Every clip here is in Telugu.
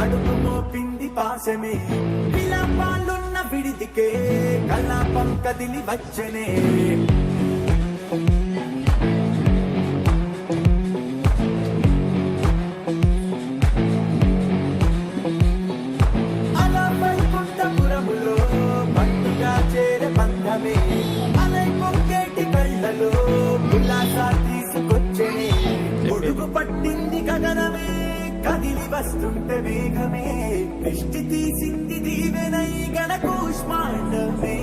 అడుగు మోపింది పాశమే విలాపాలున్న విడిదికే కలాపం కదిలి వచ్చనే అలా వైకుంఠపురములో పట్టుగా చేరే బంధమే అలై పొంగేటి కళ్ళలో ఉల్లాసా తీసుకొచ్చనే ఒడుగు పట్టింది గగనమే కదిలి వస్తుంటే మేఘమే దృష్టి తీసింది దీవెనై గణకూష్మాండమే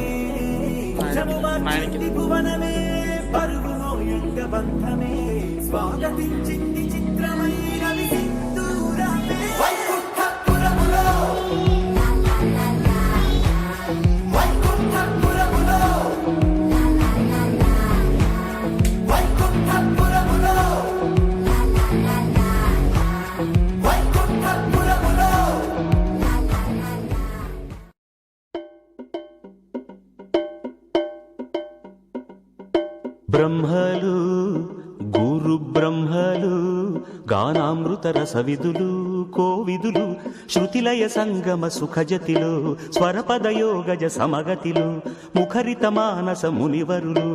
జముమార్చింది భువనమే పరుగు మోయంగ బంధమే స్వాగతించింది చిత్రమై రవి సింధూరమే వైకుంఠపురములో వైకుంఠపురములో వైకుంఠపురములో బ్రహ్మలు గురు బ్రహ్మలు గానామృత రసవిదులు కోవిదులు శృతిలయ సంగమ సుఖజతిలో స్వరపదయోగజ సమగతిలో ముఖరిత మానస మునివరులు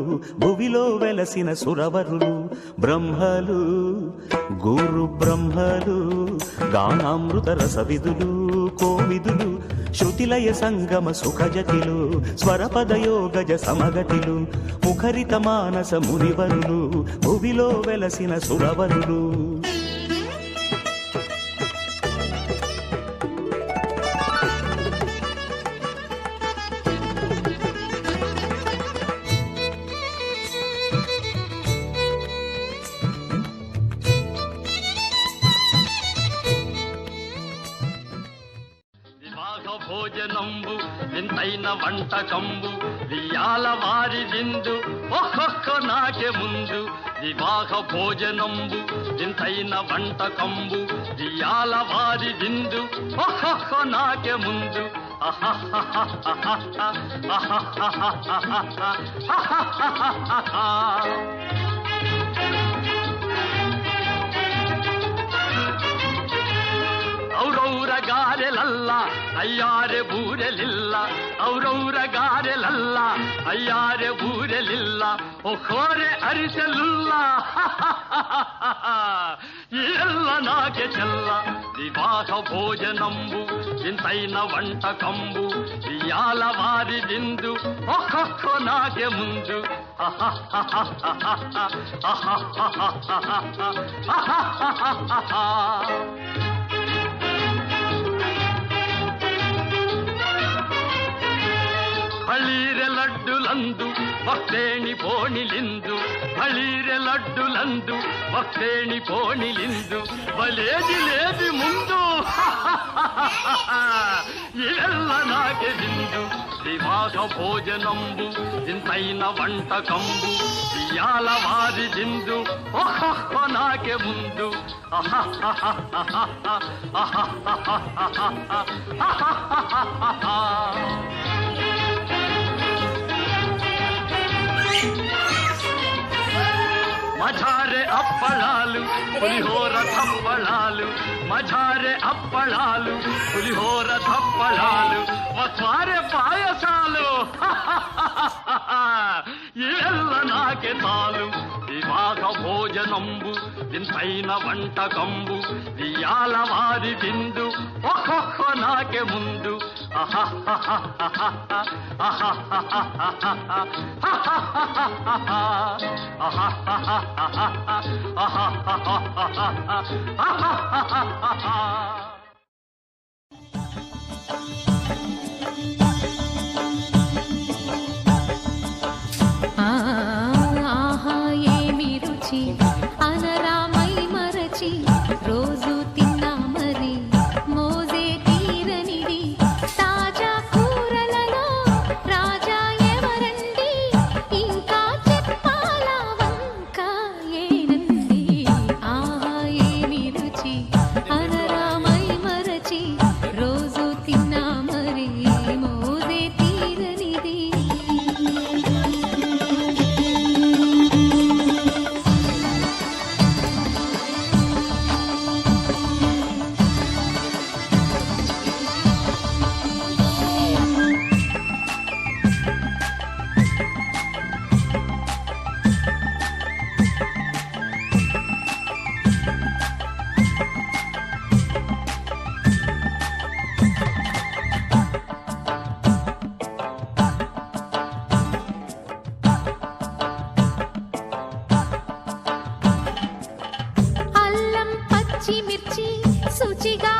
భువిలో వెలసిన సురవరులు బ్రహ్మలు గురు బ్రహ్మలు గానామృత రసవిదులు కోవిదులు శృతిలయ సంగమ సుఖజతిలు స్వరపదయోగజ సమగతిలు ముఖరిత మానస మునివరులు భువిలో వెలసిన సురవరులు భోజనంబు వింతైన వంటకంబు వియాల వారి విందు ఒక్కొక్క నాకే ముందు వివాహ భోజనంబు వింతైన వంటకంబు వియాల వారి విందు ఒక్కొక్క నాకే ముందు ಔರೌರ ಗಾರೆಲಲ್ಲ ಅಯ್ಯಾರೆ ಬೂರೆಲಿಲ್ಲ ಔರೌರ ಗಾರೆಲಲ್ಲ ಅಯ್ಯಾರೆ ಬೂರೆಲಿಲ್ಲ ಒಖೋರೆ ಅರಿಸಲಿಲ್ಲ ಎಲ್ಲ ನಾಗೆ ಚೆಲ್ಲ ವಿವಾಹ ಭೋಜನಂಬು ಇಂತೈನ వంటకంబు ఇయాల వారి విందు ఒక్కొక్క నాగే ముందు ಹಳೀರೆ ಲಡ್ಡುಲಂದು ಭಕ್ತೇಣಿ ಪೋಣಿಲಿಂದು ಹಳೀರೆ ಲಡ್ಡುಲಂದು ಭಕ್ತೇಣಿ ಪೋಣಿಲಿಂದು ಬಲೇದಿ ಲೇದಿ ಮುಂದು ಇವೆಲ್ಲ ನಾಗೆ ಬಿಂದು ವಿವಾಹ ಭೋಜನಂಬು ಇಂತೈನ వంటకంబు ఇయాల వారి విందు ఒక్కొక్క నాకే ముందు మజారే అప్పళాలు పులిహోర తప్పళాలు మజారే అప్పళాలు పులిహోర తప్పళాలు మస్వారే పాయసాలు ఇವೆಲ್ಲ నాకే తాలు వివాహ భోజనంబు వింతైన వంటకంబు ఇయాల వారి విందు ఒక్కొక్క నాకే ముందు ఆహా ఏమి రుచి అనరామై మరచి రోజు తిన్నా మరి మోజే తీరనిది తాజా కూరలలో రాజా ఎవరండి ఇంకా చెప్పాలా వంక ఏనండి ఆహా ఏమి రుచి అనరామై మరచి రోజు తిన్నా మరి మోజే తీరనిది అల్లం పచ్చిమిర్చి శుచిగా